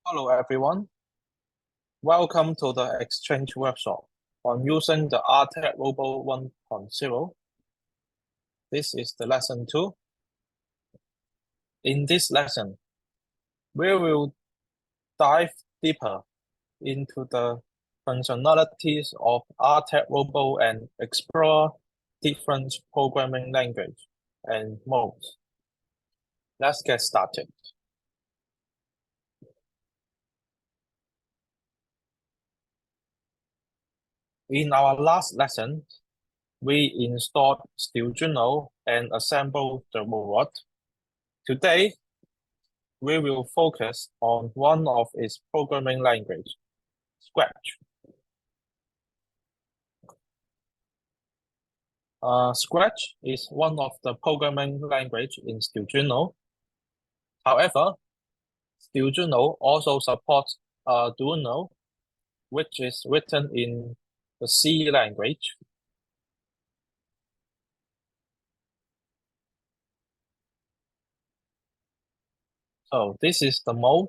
Hello everyone, welcome to the exchange workshop on using the Artec Robo 1.0. This is the lesson 2. In this lesson, we will dive deeper into the functionalities of Artec Robo and explore different programming language and modes. Let's get started. In our last lesson, we installed StudioJuno and assembled the robot. Today, we will focus on one of its programming language, Scratch. Scratch is one of the programming language in StudioJuno. However, StudioJuno also supports Arduino, which is written in the C language. So this is the mode.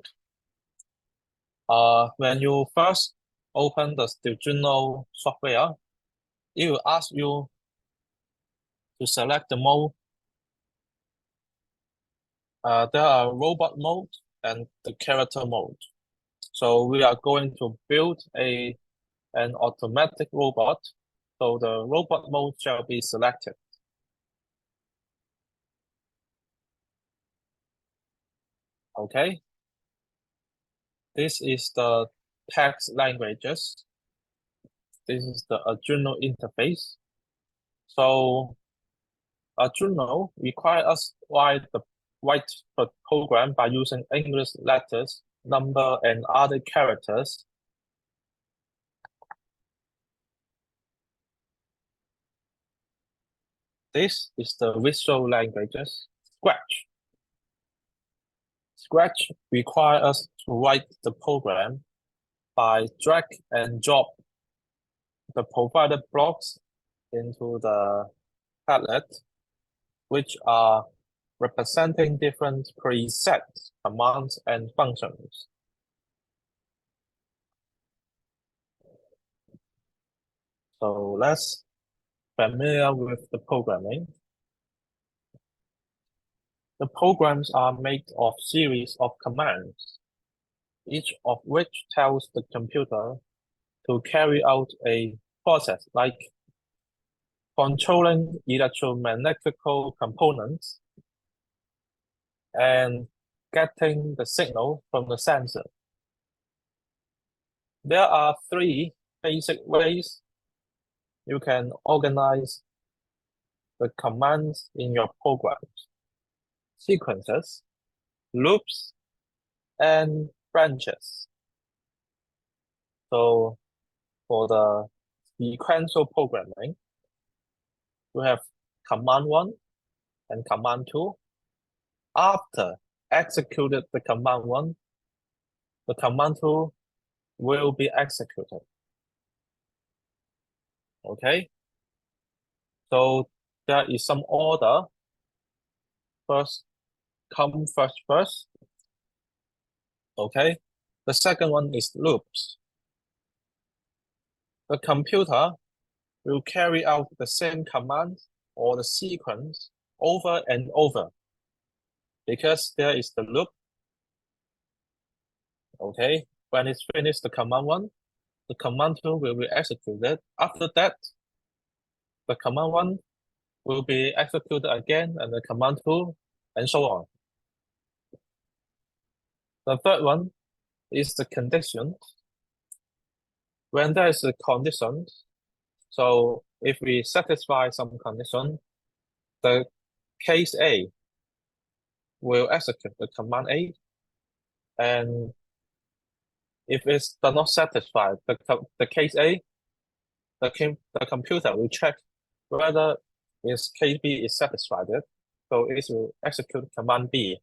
When you first open the StudioJuno software, it will ask you to select the mode. There are robot mode and the character mode. So we are going to build an automatic robot. So the robot mode shall be selected. Okay. This is the text languages. This is the Arduino interface. So Arduino requires us to write the program by using English letters, number, and other characters. This is the visual languages, Scratch. Scratch requires us to write the program by drag and drop the provided blocks into the palette, which are representing different preset commands and functions. So let's familiar with the programming. The programs are made of series of commands, each of which tells the computer to carry out a process like controlling electromagnetical components and getting the signal from the sensor. There are 3 basic ways you can organize the commands in your programs: sequences, loops, and branches. So for the sequential programming, we have command 1 and command 2. After executed the command 1, the command 2 will be executed. Okay, so there is some order. First come, first. Okay, the second one is loops. The computer will carry out the same command or the sequence over and over because there is the loop. Okay, when it's finished the command 1, the command 2 will be executed. After that, the command 1 will be executed again, and the command 2, and so on. The third one is the condition. When there is a condition, so if we satisfy some condition, the case A will execute the command A, and if it's not satisfied, the case A, the computer will check whether its case B is satisfied, so it will execute command B.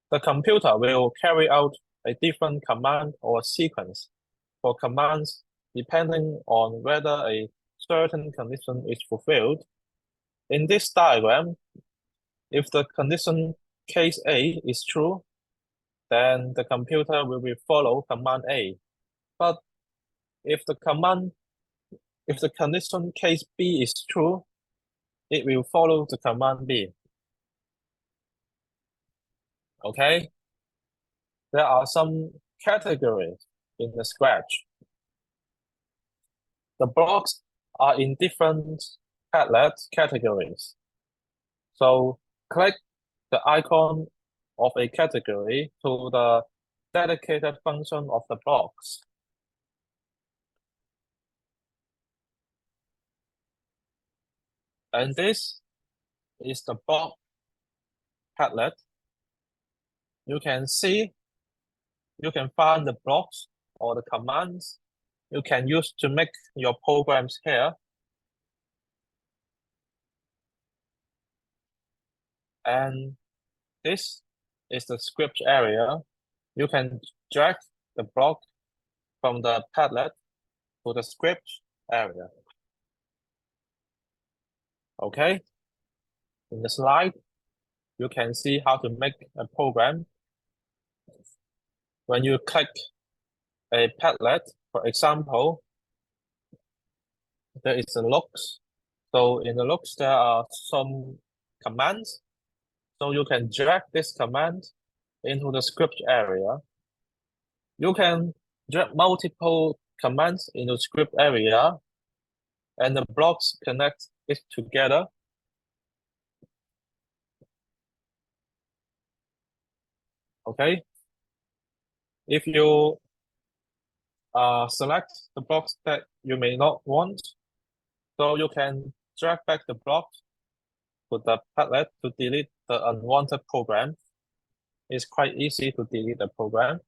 The computer will carry out a different command or sequence for commands depending on whether a certain condition is fulfilled. In this diagram, if the condition case A is true, then the computer will follow command A. But if the condition case B is true, it will follow the command B. Okay? There are some categories in the Scratch. The blocks are in different Padlet categories. So click the icon of a category to the dedicated function of the blocks. And this is the block Padlet. You can find the blocks or the commands you can use to make your programs here. And this is the script area. You can drag the block from the Padlet to the script area. Okay? In the slide, you can see how to make a program. When you click a Padlet, for example, there is a looks. So in the looks, there are some commands. So you can drag this command into the script area. You can drag multiple commands into the script area, and the blocks connect it together. Okay. If you select the blocks that you may not want, so you can drag back the block to the Padlet to delete the unwanted program. It's quite easy to delete the program.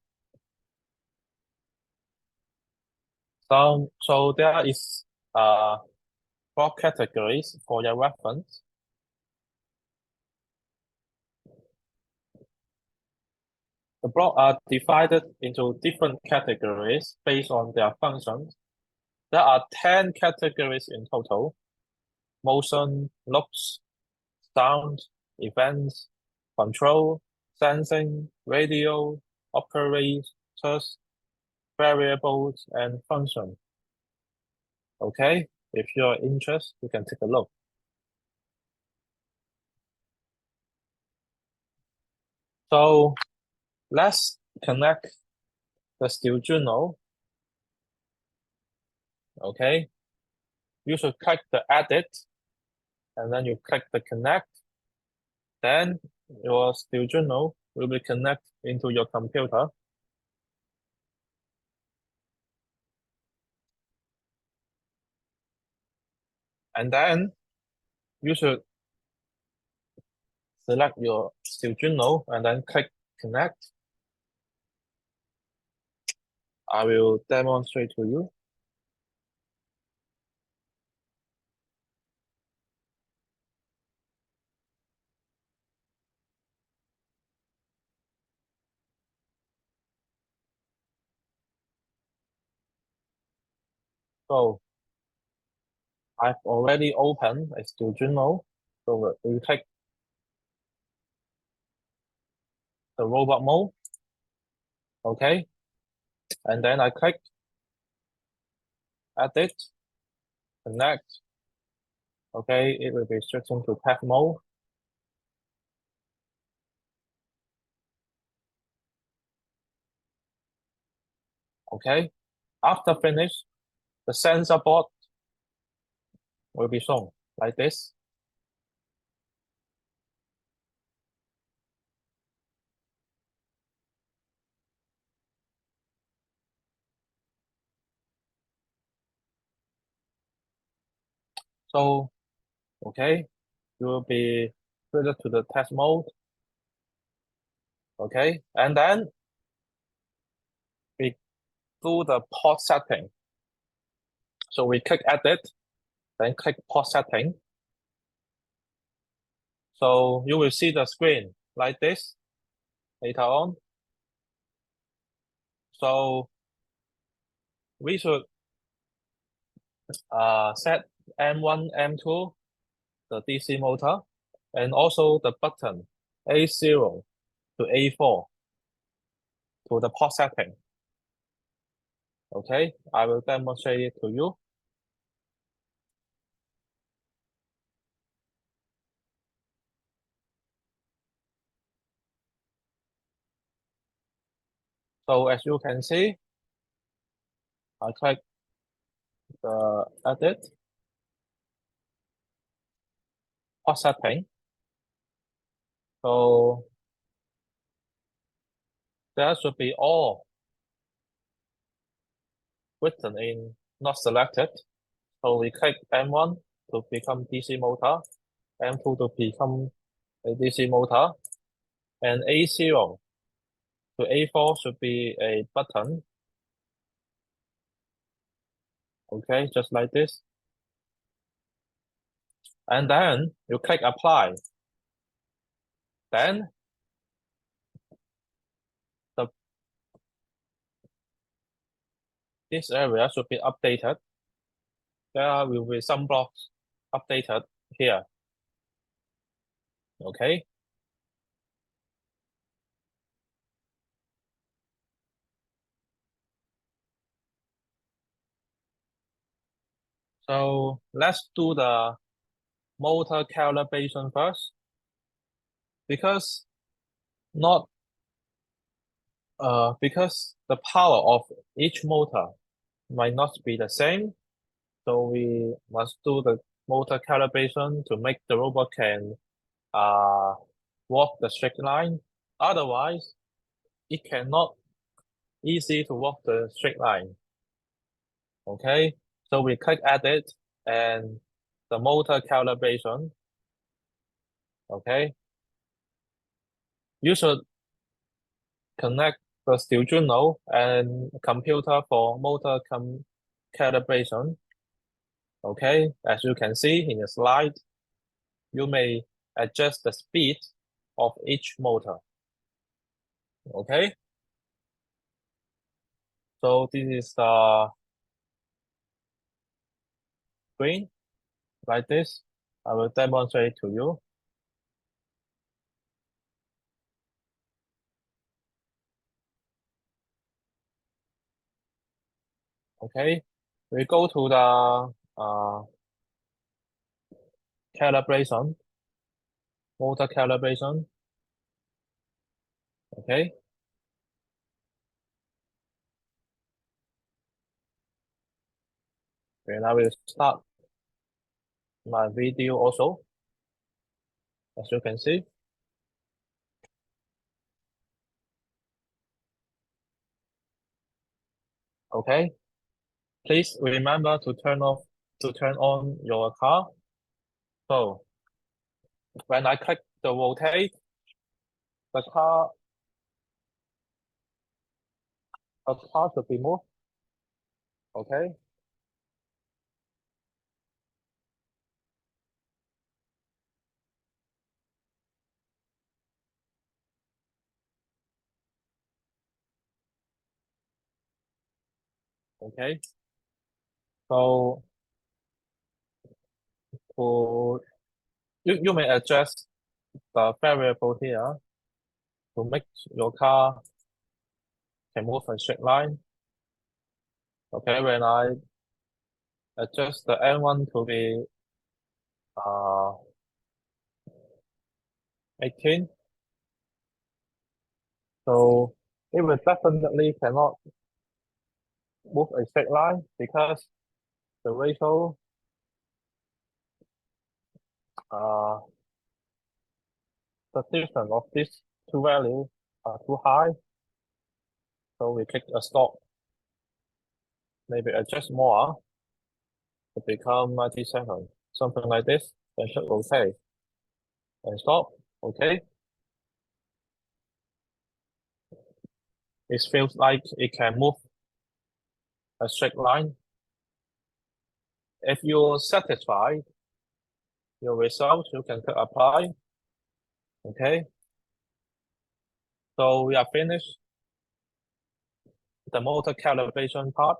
So there is block categories for your reference. The blocks are divided into different categories based on their functions. There are 10 categories in total: motion, looks, sound, events, control, sensing, radio, operators, variables, and function. Okay, if you're interested, you can take a look. So let's connect the Arduino. Okay, you should click the edit, and then you click the connect. Then your Arduino will be connected into your computer. And then you should select your Arduino and then click connect. I will demonstrate to you. So I've already opened a Arduino. So we click the robot mode. Okay. And then I click edit, connect. Okay, it will be switching to test mode. Okay. After finish, the sensor board will be shown like this. So, okay, you will be further to the test mode. Okay, and then we do the port setting. So we click edit, then click port setting. So you will see the screen like this later on. So we should set M1, M2, the DC motor, and also the button A0 to A4. to the port setting. Okay, I will demonstrate it to you. So as you can see, I click the edit port setting. So there should be all written in not selected. So we click M1 to become DC motor, M2 to become a DC motor, and A0 to A4 should be a button. Okay, just like this. And then you click apply. Then the this area should be updated. There will be some blocks updated here. Okay. So let's do the motor calibration first, because not because the power of each motor might not be the same. So we must do the motor calibration to make the robot can uh walk the straight line. Otherwise, it cannot easy to walk the straight line. Okay, so we click edit and the motor calibration. Okay, you should connect the Arduino and computer for motor calibration. Okay, as you can see in the slide, you may adjust the speed of each motor. Okay, so this is the screen like this. I will demonstrate to you. Okay, we go to the calibration, motor calibration. Okay, and I will start my video also, as you can see. Okay, please remember to turn on your car. So when I click the rotate, the car should be moved. Okay, okay. So to you may adjust the variable here to make your car can move a straight line. Okay, when I adjust the N1 to be 18, so it will definitely cannot move a straight line because the ratio uh the distance of these two values are too high. So we click a stop. Maybe adjust more to become 97, something like this. Then click OK and stop. Okay. It feels like it can move a straight line. If you're satisfied your result, you can click apply. Okay. So we are finished the motor calibration part.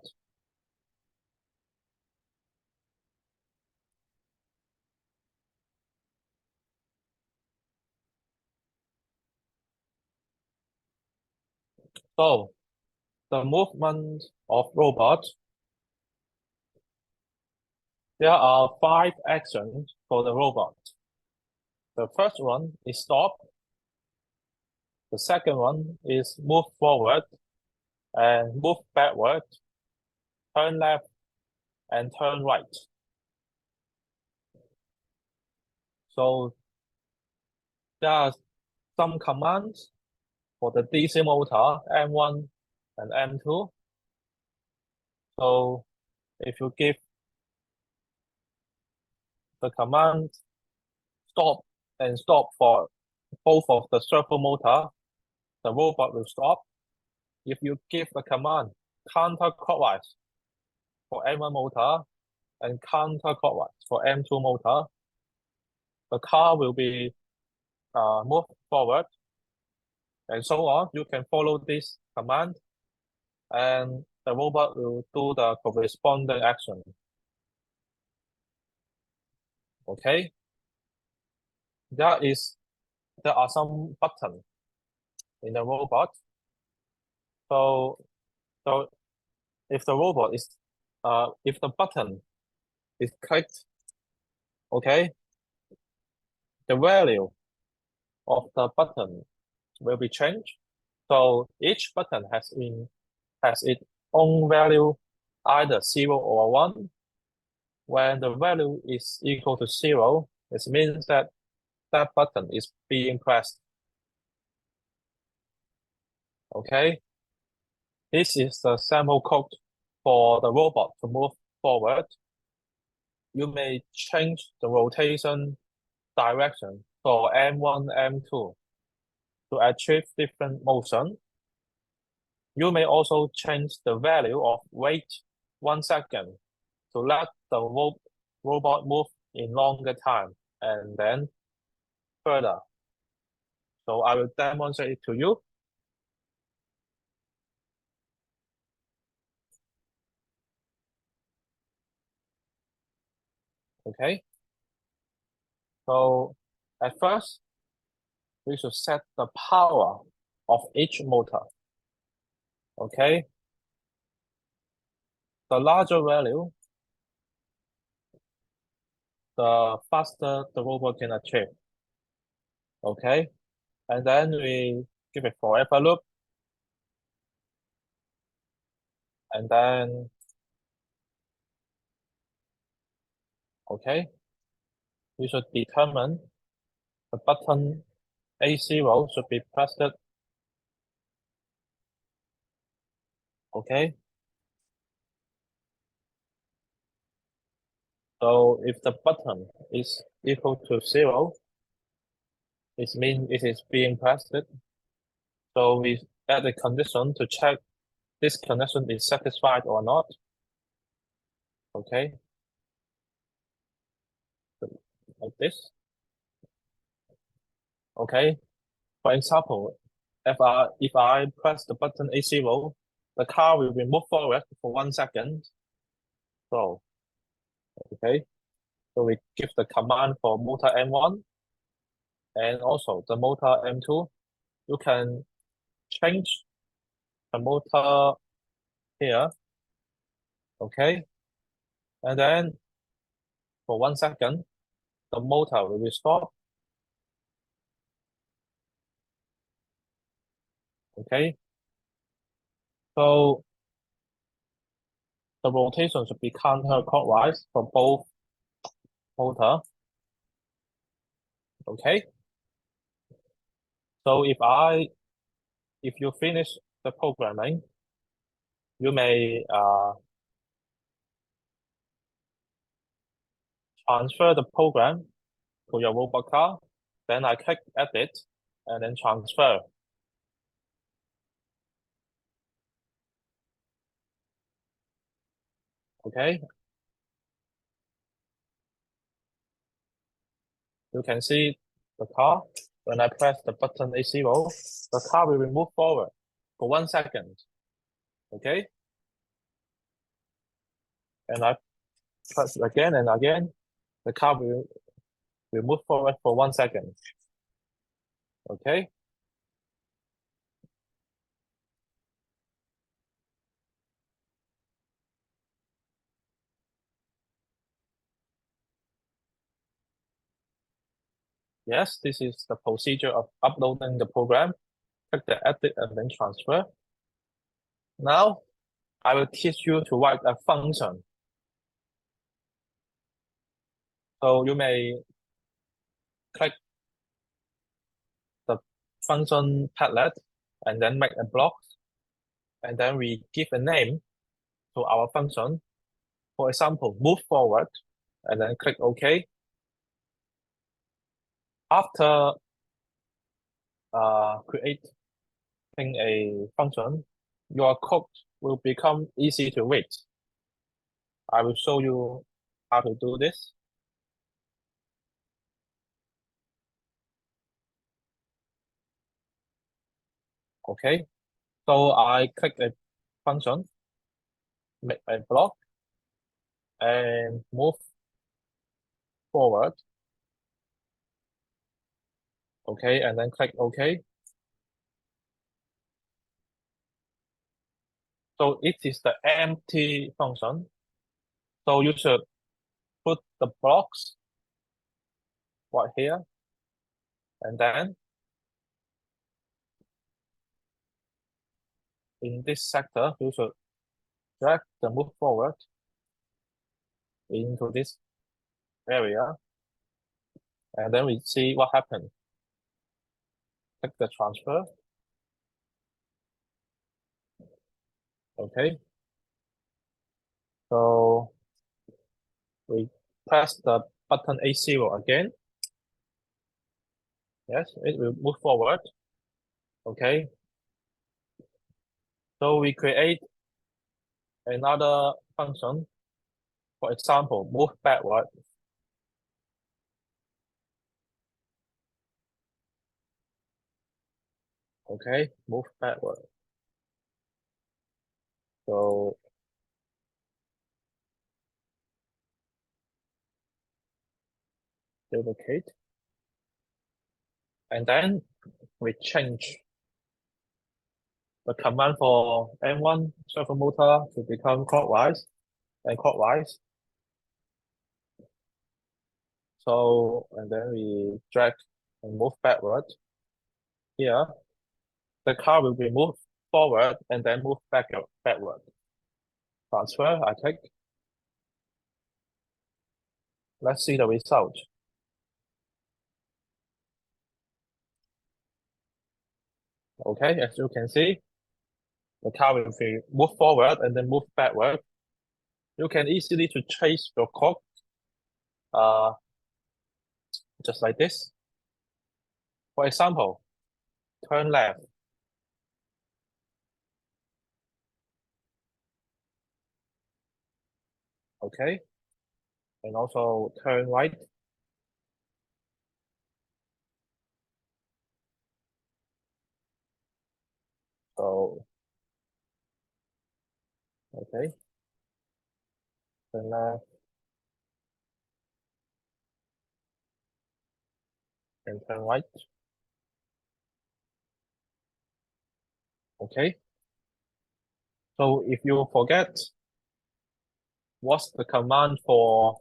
So the movement of robot, there are 5 actions for the robot. The first one is stop. The second one is move forward and move backward, turn left and turn right. So there are some commands for the DC motor M1 and M2. So if you give the command stop and stop for both of the servo motor, the robot will stop. If you give the command counterclockwise for M1 motor and counterclockwise for M2 motor, the car will be moved forward and so on. You can follow this command and the robot will do the corresponding action. Okay. There are some buttons in the robot. So if the robot is if the button is clicked, okay, the value of the button will be changed. So each button has its own value, either 0 or 1. When the value is equal to 0, it means that that button is being pressed. Okay, this is the sample code for the robot to move forward. You may change the rotation direction for M1, M2 to achieve different motion. You may also change the value of wait 1 second to let the robot move in longer time and then further. So I will demonstrate it to you. Okay. So at first, we should set the power of each motor. Okay. The larger value, the faster the robot can achieve. Okay. And then we give it forever loop. And then, okay, we should determine the button A0 should be pressed. Okay. So if the button is equal to 0, it means it is being pressed. So we add a condition to check this condition is satisfied or not. Okay. Like this. Okay. For example, if I press the button A0, the car will be moved forward for 1 second. So, okay. So we give the command for motor M1 and also the motor M2. You can change the motor here. Okay. And then for 1 second, the motor will be stopped. Okay. So the rotation should be counterclockwise for both motor. Okay. So if you finish the programming, you may transfer the program to your robot car. Then I click edit and then transfer. Okay. You can see the car. When I press the button A0, the car will move forward for 1 second. Okay. And I press again and again, the car will move forward for 1 second. Okay. Yes, this is the procedure of uploading the program. Click the edit and then transfer. Now, I will teach you to write a function. So you may click the function palette and then make a block. And then we give a name to our function. For example, move forward and then click OK. After creating a function, your code will become easy to read. I will show you how to do this. Okay, so I click a function, make a block, and move forward. Okay, and then click OK. So it is the empty function. So you should put the blocks right here, and then in this sector, you should drag the move forward into this area, and then we see what happened. Click the transfer. Okay. So we press the button A0 again. Yes, it will move forward. Okay. So we create another function. For example, move backward. Okay, move backward. So duplicate. And then we change the command for M1 servo motor to become clockwise and clockwise. So, and then we drag and move backward. Here, the car will be moved forward and then move backward. Transfer, I take. Let's see the result. Okay, as you can see, the car will be move forward and then move backward. You can easily to trace your code uh, just like this. For example, turn left. Okay, and also turn right. So, okay, turn left and turn right. Okay, so if you forget what's the command for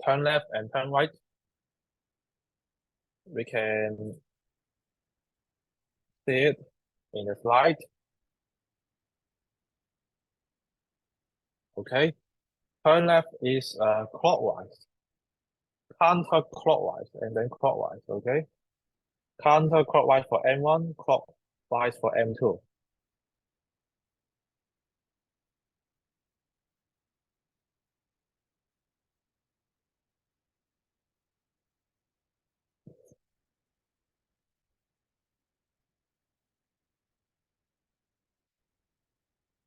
turn left and turn right, we can see it in the slide. Okay, turn left is clockwise, counterclockwise, and then clockwise. Okay, counterclockwise for M1, clockwise for M2.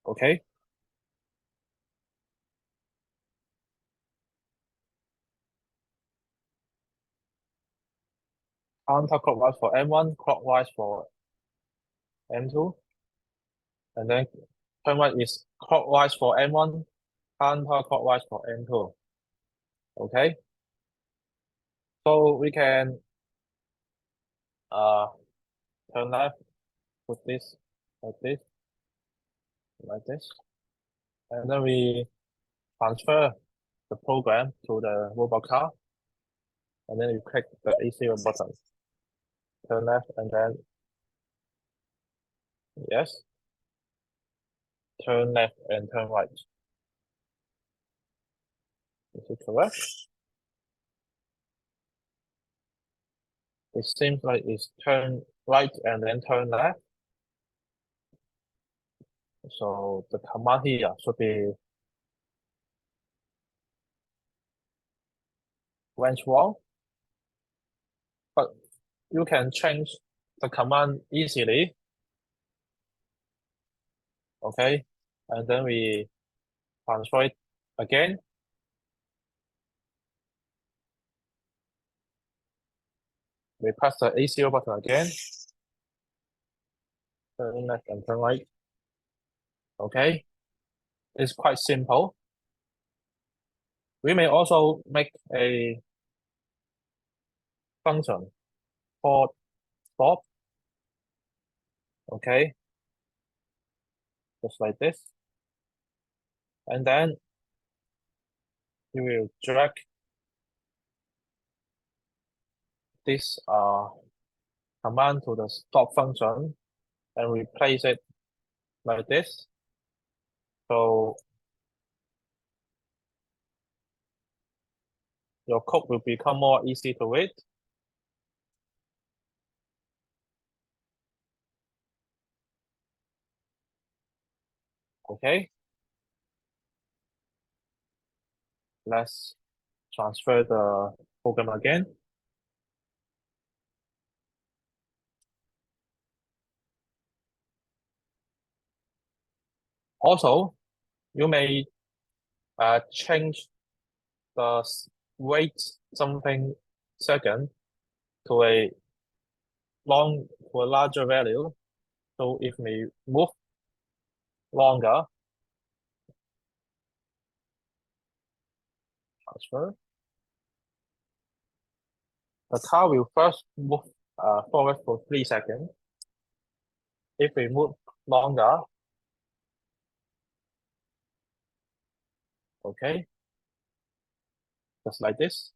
Okay, counterclockwise for M1, clockwise for M2, and then turn right is clockwise for M1, counterclockwise for M2. Okay, so we can uh turn left, put this like this, and then we transfer the program to the robot car, and then you click the A0 button. Turn left and then, yes. Turn left and turn right. Is it correct? It seems like it's turn right and then turn left. So the command here should be went wrong, but you can change the command easily. Okay, and then we transfer it again. We press the A0 button again. Turn left and turn right. Okay, it's quite simple. We may also make a function called stop. Okay, just like this. And then you will drag this command to the stop function and replace it like this. So your code will become more easy to read. Okay. Let's transfer the program again. Also, you may change the wait something second to a larger value. So if we move longer, transfer, the car will first move forward for 3 seconds. If we move longer, okay, just like this.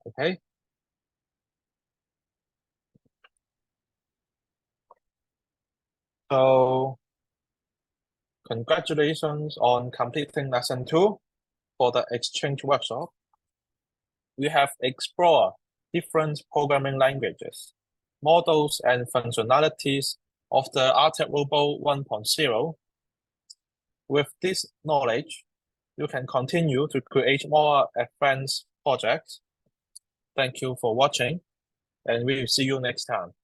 Okay. So congratulations on completing lesson 2 for the exchange workshop. We have explored different programming languages, models, and functionalities of the Artec Robo 1.0. With this knowledge, you can continue to create more advanced projects. Thank you for watching, and we will see you next time.